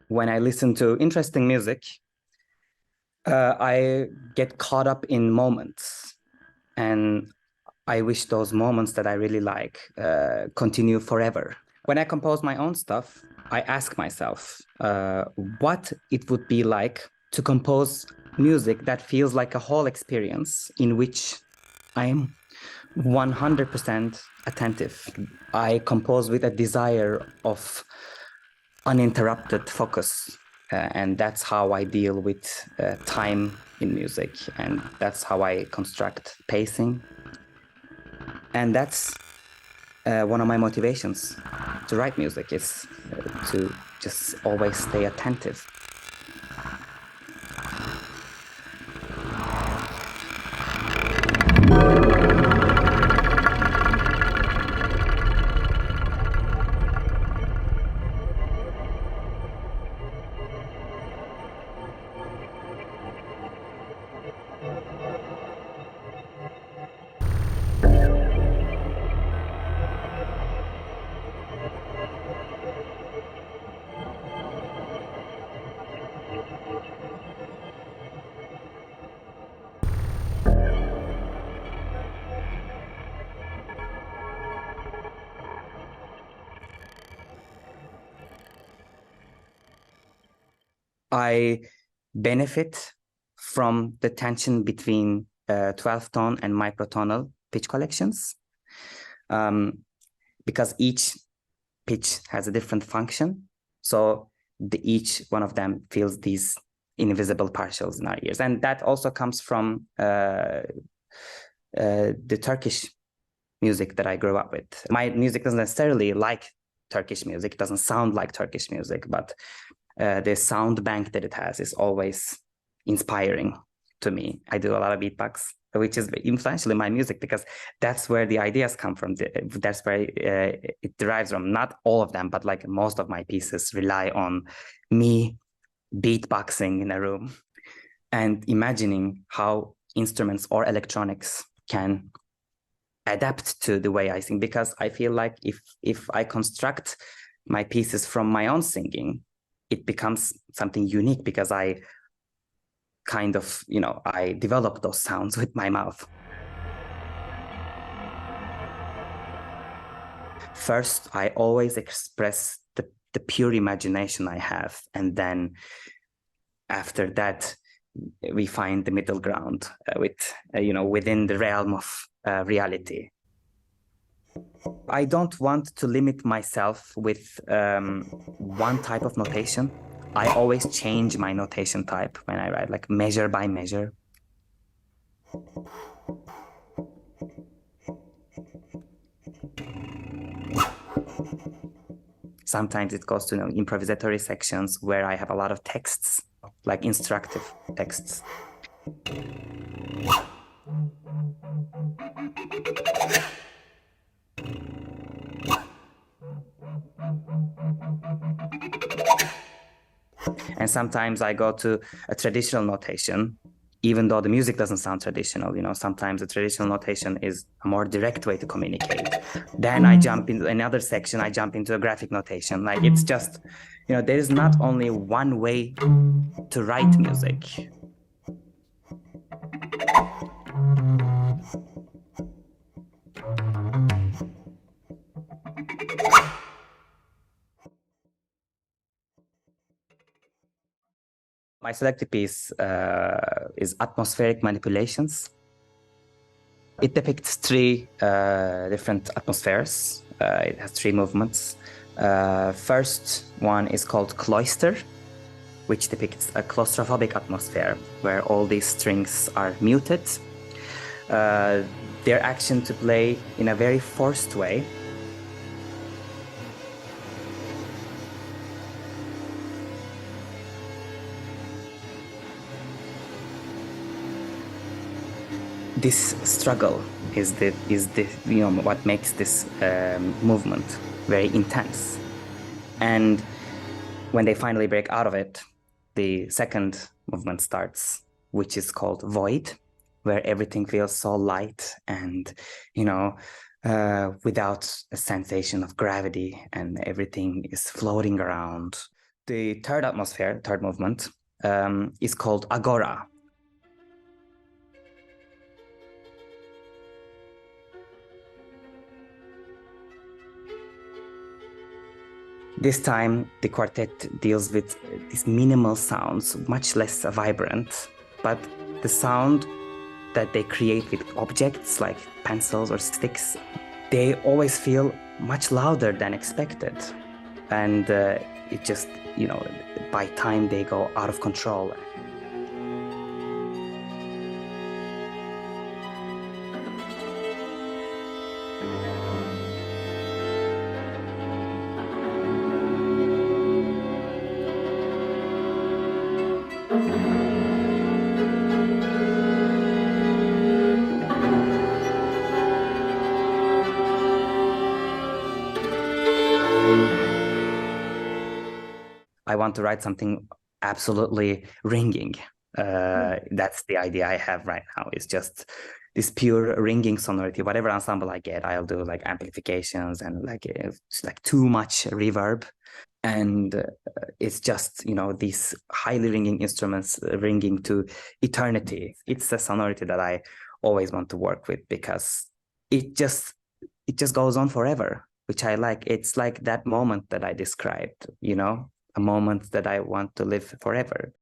When I listen to interesting music, I get caught up in moments, and I wish those moments that I really like continue forever. When I compose my own stuff, I ask myself what it would be like to compose music that feels like a whole experience in which I am 100% attentive. I compose with a desire of uninterrupted focus. And that's how I deal with time in music. And that's how I construct pacing. And that's one of my motivations to write music, is to just always stay attentive. I benefit from the tension between 12th tone and microtonal pitch collections, because each pitch has a different function. So each one of them feels these invisible partials in our ears. And that also comes from the Turkish music that I grew up with. My music doesn't necessarily like Turkish music. It doesn't sound like Turkish music, but the sound bank that it has is always inspiring to me. I do a lot of beatbox, which is influential in my music because that's where the ideas come from. That's where it derives from. Not all of them, but like most of my pieces rely on me beatboxing in a room and imagining how instruments or electronics can adapt to the way I sing, because I feel like if I construct my pieces from my own singing, it becomes something unique because I kind of, I develop those sounds with my mouth. First, I always express the pure imagination I have. And then after that, we find the middle ground within the realm of reality. I don't want to limit myself with one type of notation. I always change my notation type when I write, like measure by measure. Sometimes it goes to improvisatory sections where I have a lot of texts, like instructive texts. And sometimes I go to a traditional notation, even though the music doesn't sound traditional. Sometimes a traditional notation is a more direct way to communicate. Then I jump into another section, I jump into a graphic notation. Like, it's just, there is not only one way to write music. My selected piece is Atmospheric Manipulations. It depicts three different atmospheres. It has three movements. First one is called Cloister, which depicts a claustrophobic atmosphere where all these strings are muted. Their action to play in a very forced way. This struggle is what makes this movement very intense. And when they finally break out of it, the second movement starts, which is called Void, where everything feels so light and, without a sensation of gravity, and everything is floating around. The third atmosphere, third movement, is called Agora. This time, the quartet deals with these minimal sounds, much less vibrant, but the sound that they create with objects like pencils or sticks, they always feel much louder than expected. And it just, by time they go out of control. I want to write something absolutely ringing. That's the idea I have right now. It's just this pure ringing sonority. Whatever ensemble I get, I'll do like amplifications and it's like too much reverb. And it's just, these highly ringing instruments ringing to eternity. It's a sonority that I always want to work with because it just goes on forever, which I like. It's like that moment that I described, a moment that I want to live forever.